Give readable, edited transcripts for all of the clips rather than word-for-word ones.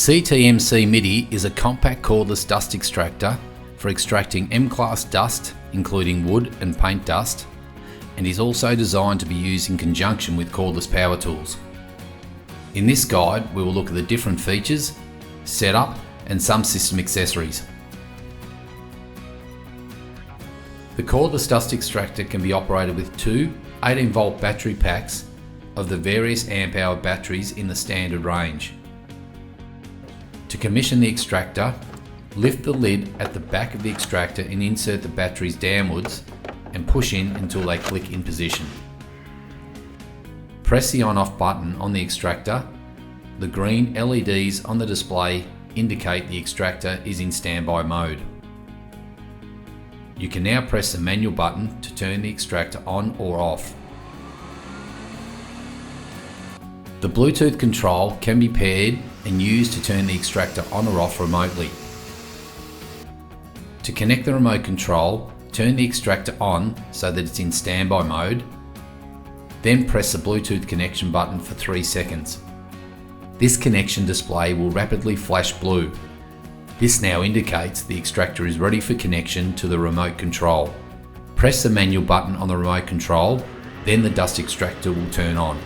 The CTMC MIDI is a compact cordless dust extractor for extracting M-class dust, including wood and paint dust, and is also designed to be used in conjunction with cordless power tools. In this guide, we will look at the different features, setup, and some system accessories. The cordless dust extractor can be operated with two 18-volt battery packs of the various amp-hour batteries in the standard range. To commission the extractor, lift the lid at the back of the extractor and insert the batteries downwards and push in until they click in position. Press the on-off button on the extractor. The green LEDs on the display indicate the extractor is in standby mode. You can now press the manual button to turn the extractor on or off. The Bluetooth control can be paired and used to turn the extractor on or off remotely. To connect the remote control, turn the extractor on so that it's in standby mode, then press the Bluetooth connection button for 3 seconds. This connection display will rapidly flash blue. This now indicates the extractor is ready for connection to the remote control. Press the manual button on the remote control, then the dust extractor will turn on.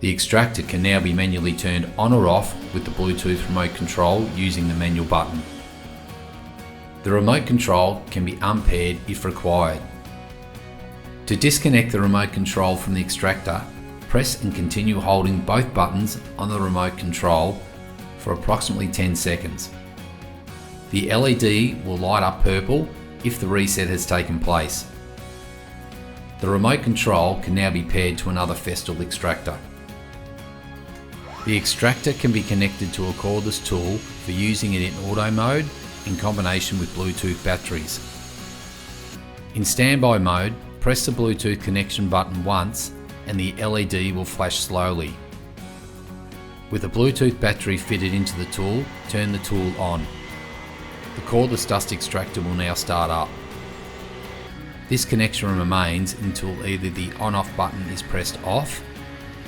The extractor can now be manually turned on or off with the Bluetooth remote control using the manual button. The remote control can be unpaired if required. To disconnect the remote control from the extractor, press and continue holding both buttons on the remote control for approximately 10 seconds. The LED will light up purple if the reset has taken place. The remote control can now be paired to another Festool extractor. The extractor can be connected to a cordless tool for using it in auto mode in combination with Bluetooth batteries. In standby mode, press the Bluetooth connection button once and the LED will flash slowly. With a Bluetooth battery fitted into the tool, turn the tool on. The cordless dust extractor will now start up. This connection remains until either the on-off button is pressed off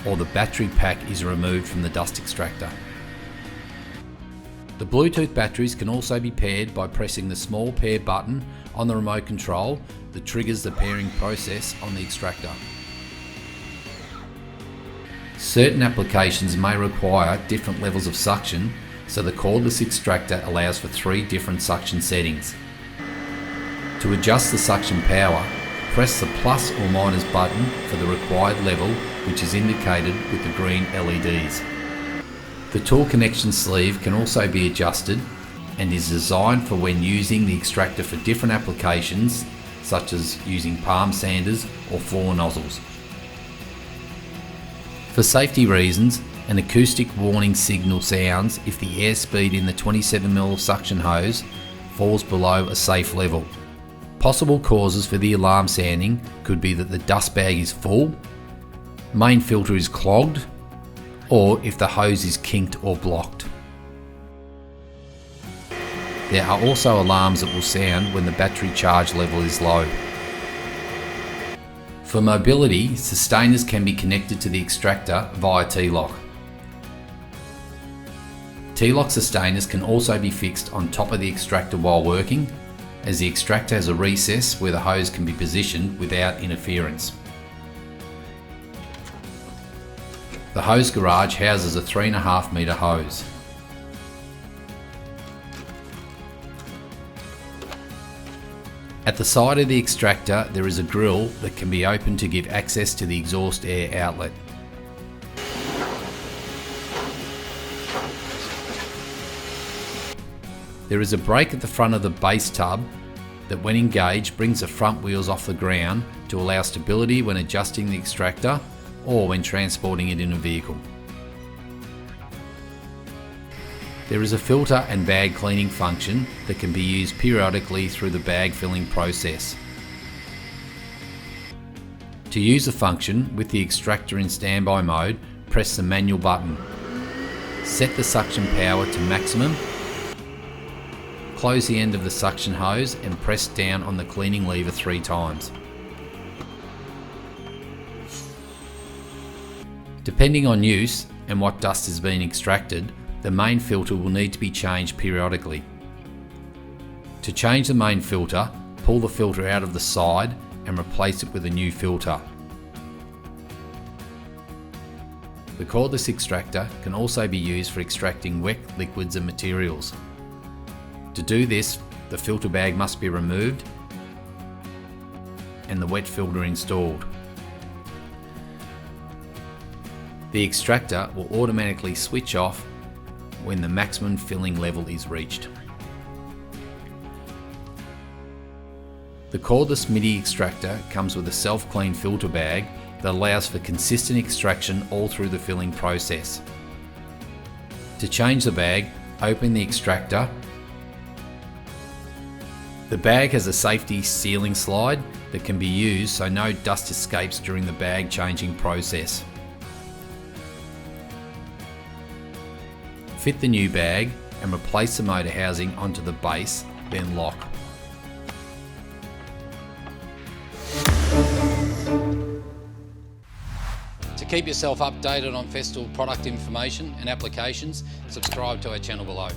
or the battery pack is removed from the dust extractor. The Bluetooth batteries can also be paired by pressing the small pair button on the remote control that triggers the pairing process on the extractor. Certain applications may require different levels of suction, so the cordless extractor allows for 3 different suction settings. To adjust the suction power, press the plus or minus button for the required level, which is indicated with the green LEDs. The tool connection sleeve can also be adjusted and is designed for when using the extractor for different applications, such as using palm sanders or floor nozzles. For safety reasons, an acoustic warning signal sounds if the airspeed in the 27mm suction hose falls below a safe level. Possible causes for the alarm sounding could be that the dust bag is full, main filter is clogged, or if the hose is kinked or blocked. There are also alarms that will sound when the battery charge level is low. For mobility, sustainers can be connected to the extractor via T-LOC. T-LOC sustainers can also be fixed on top of the extractor while working, as the extractor has a recess where the hose can be positioned without interference. The hose garage houses a 3.5 metre hose. At the side of the extractor there is a grill that can be opened to give access to the exhaust air outlet. There is a brake at the front of the base tub that when engaged brings the front wheels off the ground to allow stability when adjusting the extractor or when transporting it in a vehicle. There is a filter and bag cleaning function that can be used periodically through the bag filling process. To use the function with the extractor in standby mode, press the manual button. Set the suction power to maximum. Close the end of the suction hose and press down on the cleaning lever 3 times. Depending on use and what dust is being extracted, the main filter will need to be changed periodically. To change the main filter, pull the filter out of the side and replace it with a new filter. The cordless extractor can also be used for extracting wet liquids and materials. To do this, the filter bag must be removed and the wet filter installed. The extractor will automatically switch off when the maximum filling level is reached. The cordless MIDI extractor comes with a self-clean filter bag that allows for consistent extraction all through the filling process. To change the bag, open the extractor. The bag has a safety sealing slide that can be used so no dust escapes during the bag changing process. Fit the new bag and replace the motor housing onto the base, then lock. To keep yourself updated on Festool product information and applications, subscribe to our channel below.